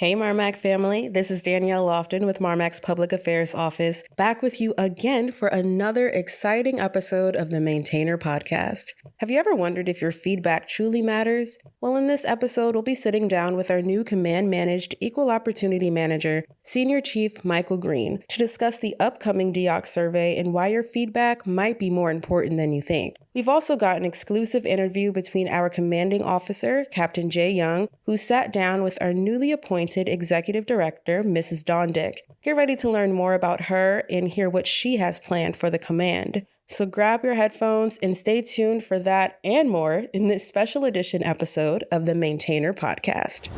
Hey MARMC family, this is Danielle Lofton with MARMC's Public Affairs Office, back with you again for another exciting episode of the Maintainer Podcast. Have you ever wondered if your feedback truly matters? Well, in this episode, we'll be sitting down with our new Command-Managed Equal Opportunity Manager, Senior Chief Michael Greene, to discuss the upcoming DEOC survey and why your feedback might be more important than you think. We've also got an exclusive interview between our commanding officer, Captain Jay Young, who sat down with our newly appointed Executive Director, Mrs. Dawn Dick. Get ready to learn more about her and hear what she has planned for the command. So grab your headphones and stay tuned for that and more in this special edition episode of the Maintainer Podcast.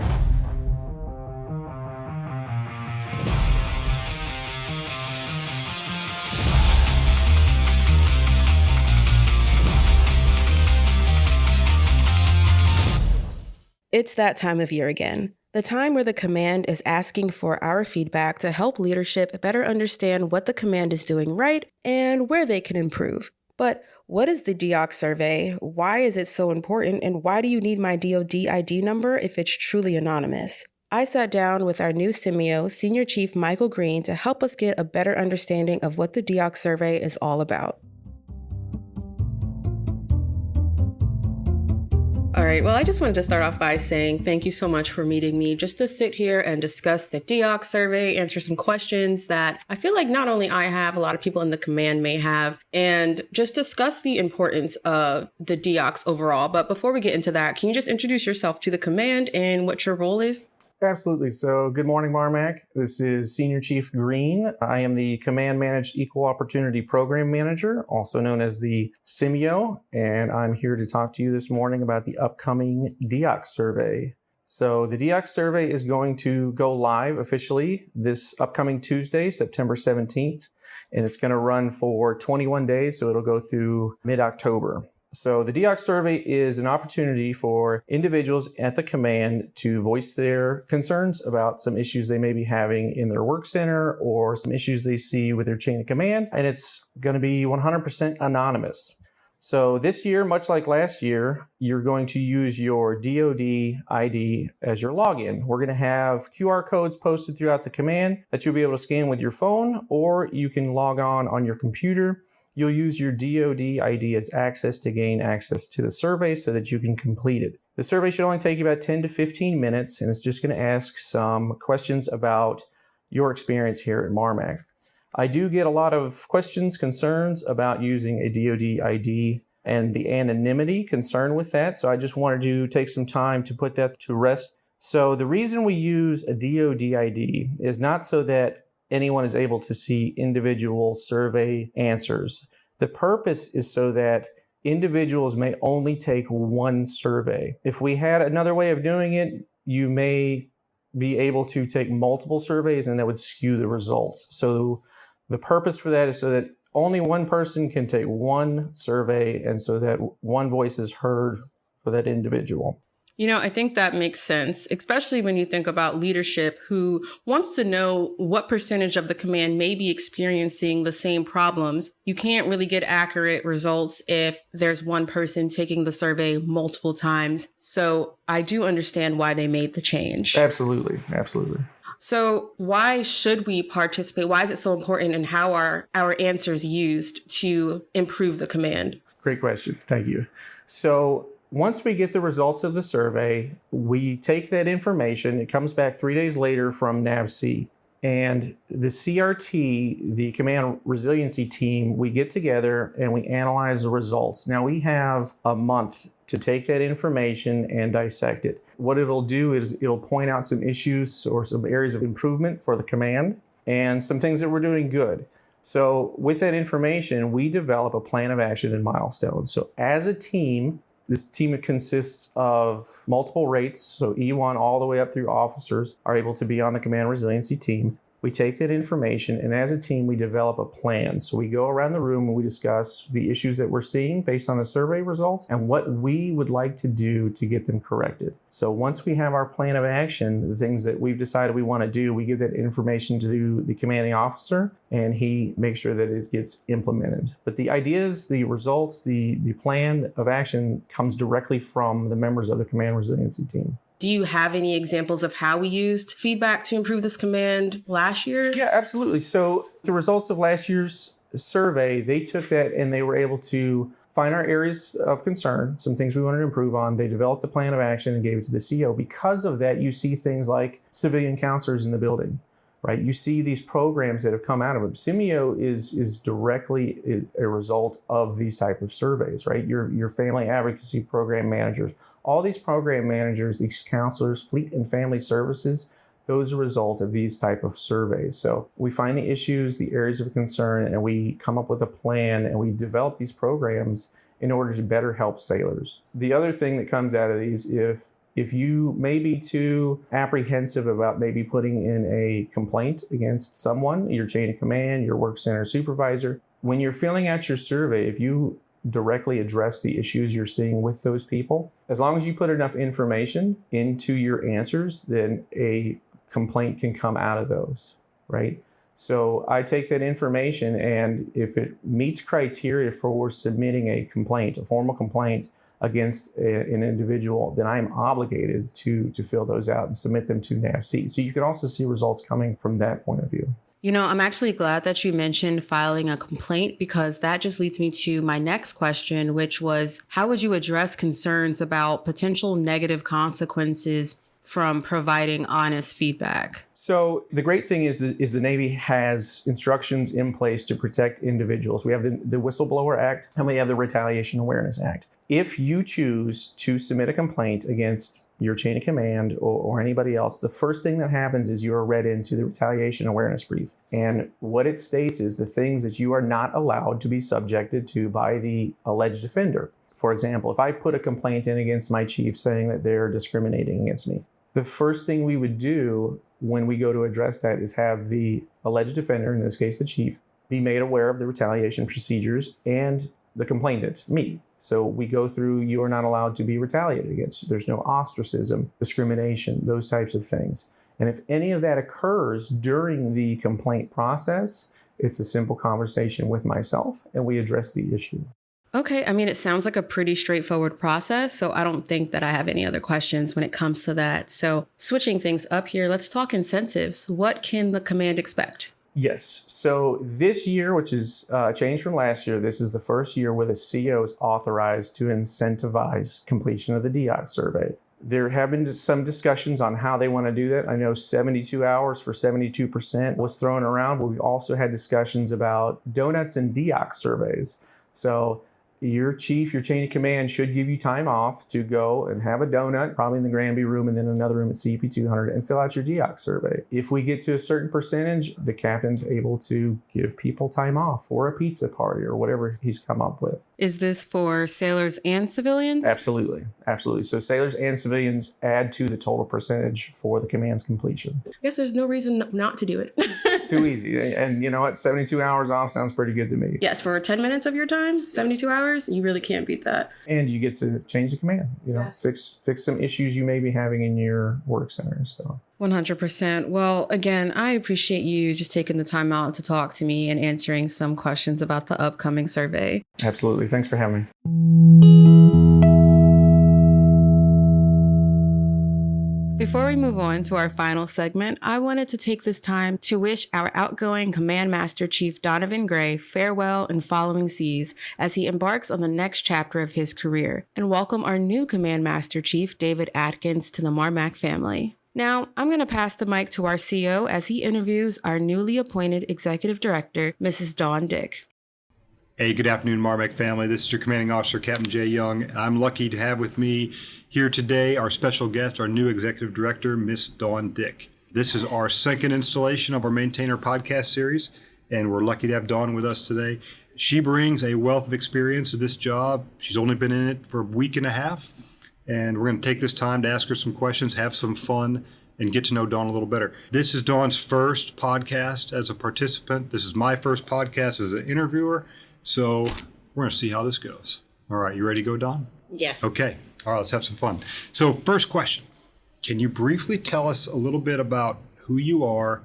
It's that time of year again. The time where the command is asking for our feedback to help leadership better understand what the command is doing right and where they can improve. But what is the DEOC survey? Why is it so important? And why do you need my DoD ID number if it's truly anonymous? I sat down with our new CMEO, Senior Chief Michael Greene, to help us get a better understanding of what the DEOC survey is all about. All right, well, I just wanted to start off by saying thank you so much for meeting me just to sit here and discuss the DEOC survey, answer some questions that I feel like not only I have, a lot of people in the command may have, and just discuss the importance of the DEOCs overall. But before we get into that, can you just introduce yourself to the command and what your role is? Absolutely. So good morning, MARMC. This is Senior Chief Greene. I am the Command Managed Equal Opportunity Program Manager, also known as the CMEO, and I'm here to talk to you this morning about the upcoming DEOC survey. So the DEOC survey is going to go live officially this upcoming Tuesday, September 17th, and it's going to run for 21 days, so it'll go through mid-October. So the DEOC survey is an opportunity for individuals at the command to voice their concerns about some issues they may be having in their work center or some issues they see with their chain of command, and it's going to be 100% anonymous. So this year, much like last year, you're going to use your DoD ID as your login. We're going to have QR codes posted throughout the command that you'll be able to scan with your phone, or you can log on your computer. You'll use your DoD ID as access to gain access to the survey so that you can complete it. The survey should only take you about 10 to 15 minutes, and it's just going to ask some questions about your experience here at MARMC. I do get a lot of questions, concerns about using a DoD ID and the anonymity concern with that, so I just wanted to take some time to put that to rest. So the reason we use a DoD ID is not so that anyone is able to see individual survey answers. The purpose is so that individuals may only take one survey. If we had another way of doing it, you may be able to take multiple surveys and that would skew the results. So the purpose for that is so that only one person can take one survey and so that one voice is heard for that individual. You know, I think that makes sense, especially when you think about leadership who wants to know what percentage of the command may be experiencing the same problems. You can't really get accurate results if there's one person taking the survey multiple times. So I do understand why they made the change. Absolutely. Absolutely. So why should we participate? Why is it so important, and how are our answers used to improve the command? Great question. Thank you. So once we get the results of the survey, we take that information. It comes back 3 days later from NAVC. And the CRT, the Command Resiliency Team, we get together and we analyze the results. Now we have a month to take that information and dissect it. What it'll do is it'll point out some issues or some areas of improvement for the command and some things that we're doing good. So with that information, we develop a plan of action and milestones. So as a team, this team consists of multiple rates, so E1 all the way up through officers are able to be on the Command Resiliency Team. We take that information, and as a team, we develop a plan. So we go around the room and we discuss the issues that we're seeing based on the survey results and what we would like to do to get them corrected. So once we have our plan of action, the things that we've decided we want to do, we give that information to the commanding officer, and he makes sure that it gets implemented. But the ideas, the results, the plan of action comes directly from the members of the Command Resiliency Team. Do you have any examples of how we used feedback to improve this command last year? Yeah, absolutely. So the results of last year's survey, they took that and they were able to find our areas of concern, some things we wanted to improve on. They developed a plan of action and gave it to the CEO. Because of that, you see things like civilian counselors in the building, right? You see these programs that have come out of them. CMEO is directly a result of these type of surveys, right? Your family advocacy program managers, all these program managers, these counselors, fleet and family services, those are a result of these type of surveys. So we find the issues, the areas of concern, and we come up with a plan and we develop these programs in order to better help sailors. The other thing that comes out of these, if you may be too apprehensive about maybe putting in a complaint against someone, your chain of command, your work center supervisor, when you're filling out your survey, if you directly address the issues you're seeing with those people, as long as you put enough information into your answers, then a complaint can come out of those, right? So I take that information, and if it meets criteria for submitting a complaint, a formal complaint against an individual, then I am obligated to fill those out and submit them to NAVC. So you can also see results coming from that point of view. You know, I'm actually glad that you mentioned filing a complaint, because that just leads me to my next question, which was, how would you address concerns about potential negative consequences from providing honest feedback? So the great thing is the Navy has instructions in place to protect individuals. We have the Whistleblower Act and we have the Retaliation Awareness Act. If you choose to submit a complaint against your chain of command or anybody else, the first thing that happens is you are read into the Retaliation Awareness Brief. And what it states is the things that you are not allowed to be subjected to by the alleged offender. For example, if I put a complaint in against my chief saying that they're discriminating against me, the first thing we would do when we go to address that is have the alleged offender, in this case the chief, be made aware of the retaliation procedures and the complainant, me. So we go through, you are not allowed to be retaliated against. There's no ostracism, discrimination, those types of things. And if any of that occurs during the complaint process, it's a simple conversation with myself and we address the issue. Okay, I mean, it sounds like a pretty straightforward process, so I don't think that I have any other questions when it comes to that. So switching things up here, let's talk incentives. What can the command expect? Yes. So this year, which is a change from last year, this is the first year where the CO is authorized to incentivize completion of the DEOC survey. There have been some discussions on how they want to do that. I know 72 hours for 72% was thrown around, but we've also had discussions about donuts and DEOC surveys. So your chief, your chain of command should give you time off to go and have a donut, probably in the Granby room and then another room at CP 200, and fill out your DEOC survey. If we get to a certain percentage, the captain's able to give people time off for a pizza party or whatever he's come up with. Is this for sailors and civilians? Absolutely. Absolutely. So sailors and civilians add to the total percentage for the command's completion. I guess there's no reason not to do it. It's too easy. And you know what? 72 hours off sounds pretty good to me. Yes, for 10 minutes of your time, 72 hours, you really can't beat that. And you get to change the command, Yes. fix some issues you may be having in your work center. So 100%. Well, again, I appreciate you just taking the time out to talk to me and answering some questions about the upcoming survey. Absolutely. Thanks for having me. Before we move on to our final segment, I wanted to take this time to wish our outgoing Command Master Chief Donovan Gray farewell and following seas as he embarks on the next chapter of his career, and welcome our new Command Master Chief David Atkins to the MARMC family. Now, I'm going to pass the mic to our CO as he interviews our newly appointed Executive Director, Mrs. Dawn Dick. Hey, good afternoon, MARMC family. This is your commanding officer, Captain Jay Young. I'm lucky to have with me here today our special guest, our new executive director, Miss Dawn Dick. This is our second installation of our Maintainer podcast series, and we're lucky to have Dawn with us today. She brings a wealth of experience to this job. She's only been in it for a week and a half, and we're going to take this time to ask her some questions, have some fun, and get to know Dawn a little better. This is Dawn's first podcast as a participant. This is my first podcast as an interviewer. So we're going to see how this goes. All right, you ready to go, Dawn? Yes. Okay. All right, let's have some fun. So first question, can you briefly tell us a little bit about who you are,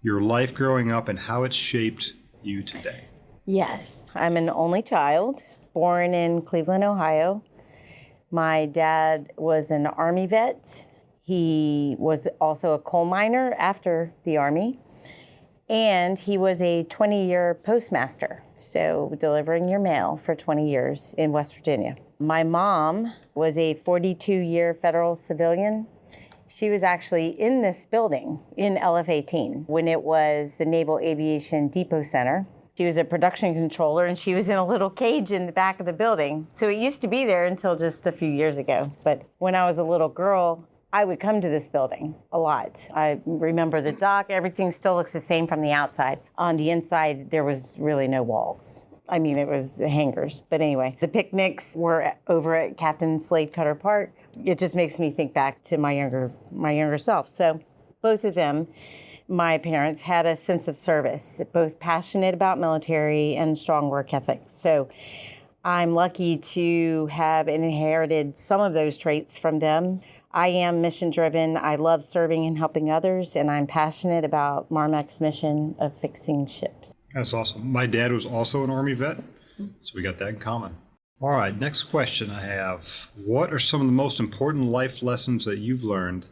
your life growing up, and how it's shaped you today? Yes, I'm an only child, born in Cleveland, Ohio. My dad was an Army vet He was also a coal miner after the Army, and he was a 20-year postmaster, so delivering your mail for 20 years in West Virginia. My mom was a 42-year federal civilian. She was actually in this building in LF-18 when it was the Naval Aviation Depot Center. She was a production controller, and she was in a little cage in the back of the building. So it used to be there until just a few years ago. But when I was a little girl, I would come to this building a lot. I remember the dock. Everything still looks the same from the outside. On the inside, there was really no walls. I mean, it was hangars. But anyway, the picnics were over at Captain Slade Cutter Park. It just makes me think back to my younger self. So both of them, my parents, had a sense of service, both passionate about military and strong work ethic. So I'm lucky to have inherited some of those traits from them. I am mission-driven. I love serving and helping others, and I'm passionate about MARMC's mission of fixing ships. That's awesome. My dad was also an Army vet, so we got that in common. All right, next question I have. What are some of the most important life lessons that you've learned,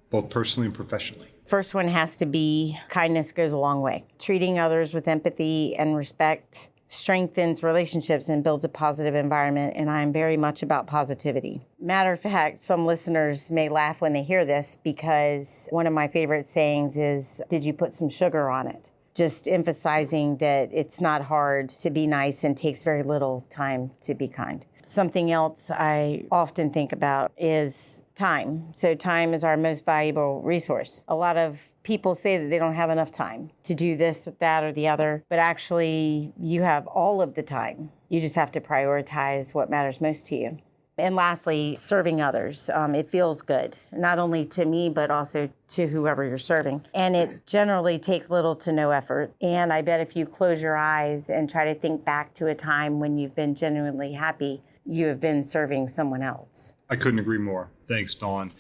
both personally and professionally? First one has to be kindness goes a long way. Treating others with empathy and respect strengthens relationships and builds a positive environment, and I'm very much about positivity. Matter of fact, some listeners may laugh when they hear this because one of my favorite sayings is, "Did you put some sugar on it?" Just emphasizing that it's not hard to be nice and takes very little time to be kind. Something else I often think about is time. So time is our most valuable resource. A lot of people say that they don't have enough time to do this, that, or the other, but actually you have all of the time. You just have to prioritize what matters most to you. And lastly, serving others. It feels good, not only to me, but also to whoever you're serving. And it generally takes little to no effort. And I bet if you close your eyes and try to think back to a time when you've been genuinely happy, you have been serving someone else. I couldn't agree more. Thanks, Dawn.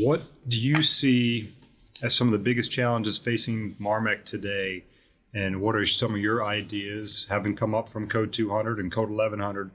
What do you see as some of the biggest challenges facing MARMC today? And what are some of your ideas, having come up from Code 200 and Code 1100,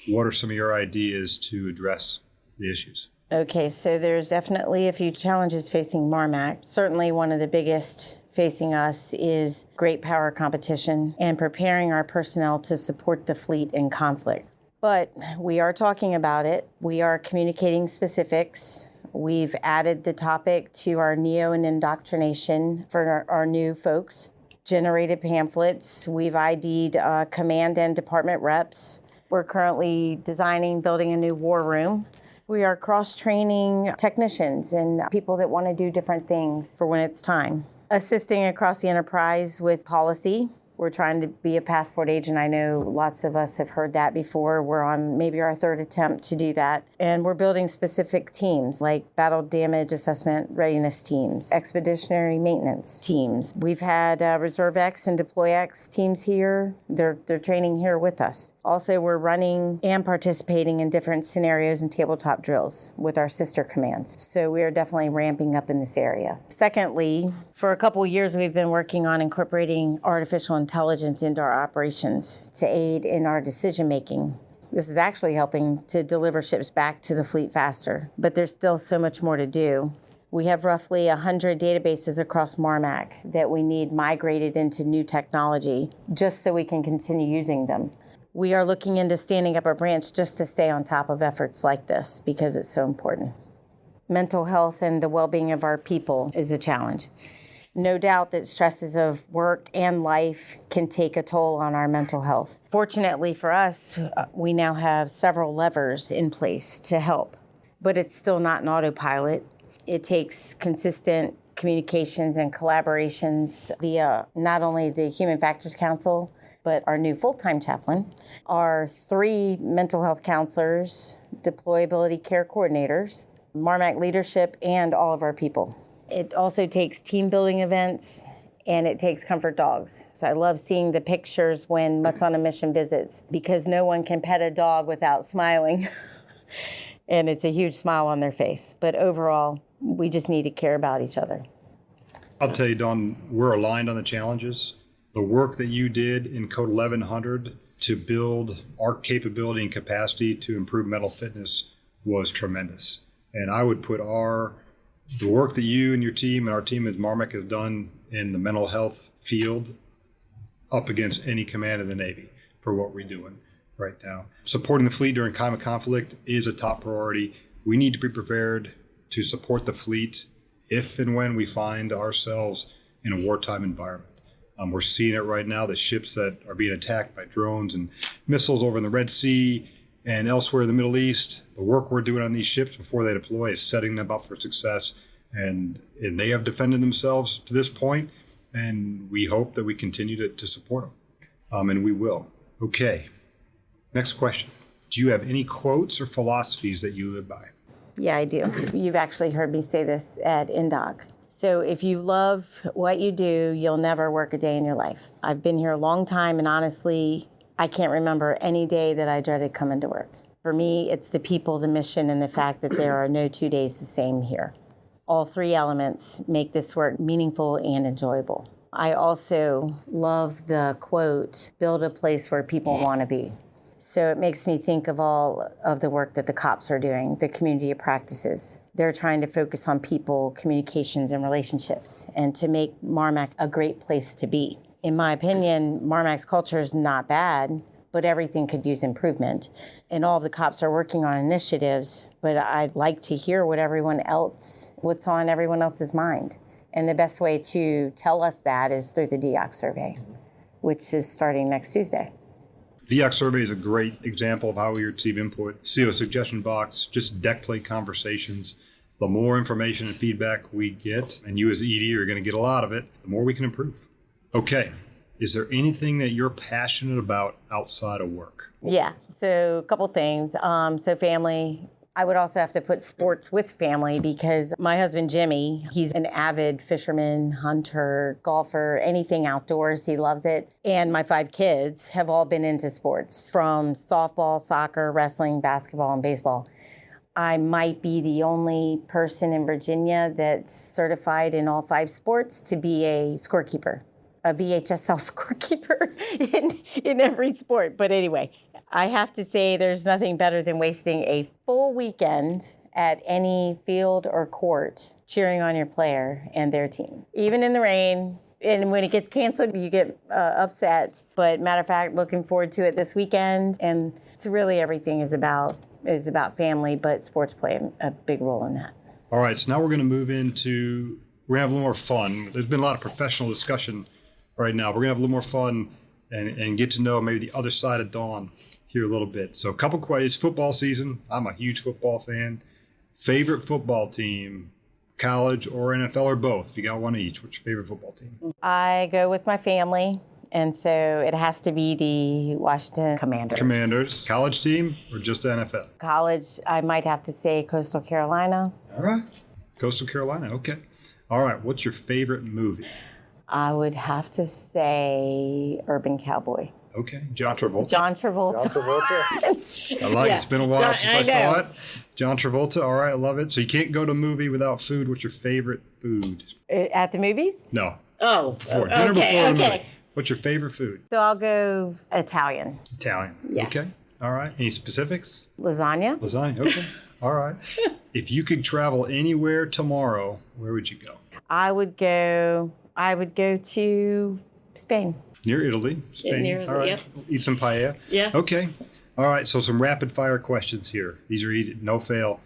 what are some of your ideas to address the issues? Okay, so there's definitely a few challenges facing MARMC. Certainly one of the biggest facing us is great power competition and preparing our personnel to support the fleet in conflict. But we are talking about it. We are communicating specifics. We've added the topic to our NEO and indoctrination for our new folks. Generated pamphlets. We've ID'd command and department reps. We're currently building a new war room. We are cross-training technicians and people that want to do different things for when it's time. Assisting across the enterprise with policy. We're trying to be a passport agent. I know lots of us have heard that before. We're on maybe our third attempt to do that. And we're building specific teams like battle damage assessment readiness teams, expeditionary maintenance teams. We've had Reserve X and Deploy X teams here. They're training here with us. Also, we're running and participating in different scenarios and tabletop drills with our sister commands. So we are definitely ramping up in this area. Secondly, for a couple of years, we've been working on incorporating artificial intelligence into our operations to aid in our decision-making. This is actually helping to deliver ships back to the fleet faster, but there's still so much more to do. We have roughly 100 databases across MARMC that we need migrated into new technology just so we can continue using them. We are looking into standing up a branch just to stay on top of efforts like this because it's so important. Mental health and the well-being of our people is a challenge. No doubt that stresses of work and life can take a toll on our mental health. Fortunately for us, we now have several levers in place to help, but it's still not an autopilot. It takes consistent communications and collaborations via not only the Human Factors Council, but our new full-time chaplain, our 3 mental health counselors, deployability care coordinators, MARMC leadership, and all of our people. It also takes team building events, and it takes comfort dogs. So I love seeing the pictures when Mutts on a Mission visits because no one can pet a dog without smiling. And it's a huge smile on their face. But overall, we just need to care about each other. I'll tell you, Dawn, we're aligned on the challenges. The work that you did in Code 1100 to build our capability and capacity to improve mental fitness was tremendous. And I would put our The work that you and your team and our team at MARMC has done in the mental health field up against any command in the Navy for what we're doing right now. Supporting the fleet during time of conflict is a top priority. We need to be prepared to support the fleet if and when we find ourselves in a wartime environment. We're seeing it right now, the ships that are being attacked by drones and missiles over in the Red Sea and elsewhere in the Middle East. The work we're doing on these ships before they deploy is setting them up for success. And they have defended themselves to this point, and we hope that we continue to support them. And we will. Okay. Next question. Do you have any quotes or philosophies that you live by? Yeah, I do. You've actually heard me say this at INDOC. So if you love what you do, you'll never work a day in your life. I've been here a long time, and honestly, I can't remember any day that I dreaded coming to work. For me, it's the people, the mission, and the fact that there are no 2 days the same here. All three elements make this work meaningful and enjoyable. I also love the quote, build a place where people want to be. So it makes me think of all of the work that the cops are doing, the community of practices. They're trying to focus on people, communications, and relationships, and to make MARMC a great place to be. In my opinion, MARMC's culture is not bad, but everything could use improvement. And all of the cops are working on initiatives, but I'd like to hear what's on everyone else's mind. And the best way to tell us that is through the DEOC Survey, which is starting next Tuesday. DEOC Survey is a great example of how we receive input. CO suggestion box, just deck plate conversations. The more information and feedback we get, and you as the ED are going to get a lot of it, the more we can improve. Okay. Is there anything that you're passionate about outside of work? Yeah, so a couple things. So family. I would also have to put sports with family because my husband, Jimmy, he's an avid fisherman, hunter, golfer, anything outdoors. He loves it. And my 5 kids have all been into sports from softball, soccer, wrestling, basketball, and baseball. I might be the only person in Virginia that's certified in all 5 sports to be a scorekeeper. A VHSL scorekeeper in every sport. But anyway, I have to say there's nothing better than wasting a full weekend at any field or court cheering on your player and their team. Even in the rain, and when it gets canceled, you get upset. But matter of fact, looking forward to it this weekend. And it's really everything is about family, but sports play a big role in that. All right, so now we're going to move into, we're going to have a little more fun. There's been a lot of professional discussion right now. We're going to have a little more fun and get to know maybe the other side of Dawn here a little bit. So a couple questions. Football season. I'm a huge football fan. Favorite football team, college or NFL or both? If you got one each, what's your favorite football team? I go with my family, and so it has to be the Washington Commanders. Commanders. College team or just NFL? College, I might have to say Coastal Carolina. All right. Coastal Carolina. Okay. All right. What's your favorite movie? I would have to say Urban Cowboy. Okay. John Travolta. John Travolta. I like it. It's been a while since I saw it. John Travolta. All right. I love it. So you can't go to a movie without food. What's your favorite food? At the movies? No. Oh, Before. Dinner before the movie. What's your favorite food? So I'll go Italian. Italian. Yes. Okay. All right. Any specifics? Lasagna. Lasagna. Okay. All right. If you could travel anywhere tomorrow, where would you go? I would go to Spain. Near Italy, Spain. near Italy, All right. yep. Eat some paella. Yeah. Okay. All right. So some rapid fire questions here. These are easy, no fail.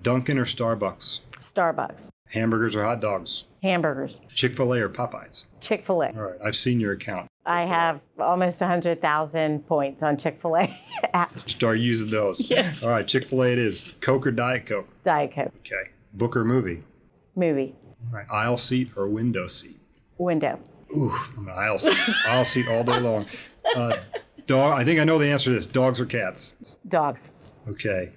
Dunkin' or Starbucks? Starbucks. Hamburgers or hot dogs? Hamburgers. Chick-fil-A or Popeyes? Chick-fil-A. All right. I've seen your account. I have almost 100,000 points on Chick-fil-A app. Start using those. Yes. All right. Chick-fil-A it is. Coke or Diet Coke? Diet Coke. Okay. Book or movie? Movie. All right. Aisle seat or window seat? Window. Ooh, I'm an aisle seat. Aisle seat all day long. Dog. I think I know the answer to this. Dogs or cats? Dogs. Okay.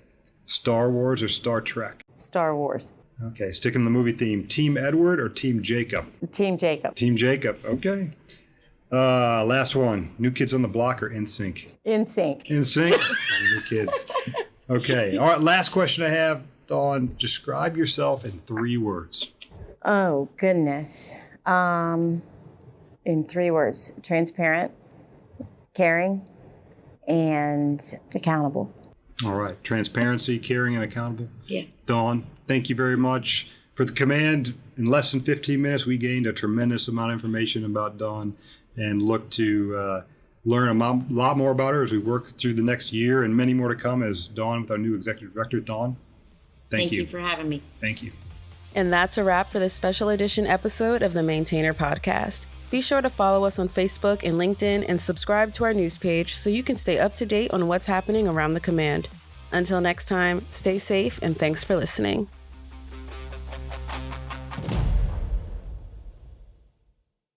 Star Wars or Star Trek? Star Wars. Okay. Sticking to the movie theme. Team Edward or Team Jacob? Team Jacob. Team Jacob. Okay. Last one. New Kids on the Block or NSYNC? NSYNC. NSYNC. New Kids. Okay. All right. Last question I have, Dawn. Describe yourself in 3 words. Oh, goodness. In 3 words: transparent, caring, and accountable. All right. Transparency, caring, and accountable. Yeah. Dawn, thank you very much for For the command, in less than 15 minutes, we gained a tremendous amount of information about Dawn and look to learn a lot more about her as we work through the next year and many more to come as Dawn with our new executive director. Dawn, thank you. Thank you for having me. Thank you. And that's a wrap for this special edition episode of the Maintainer Podcast. Be sure to follow us on Facebook and LinkedIn and subscribe to our news page so you can stay up to date on what's happening around the command. Until next time, stay safe and thanks for listening.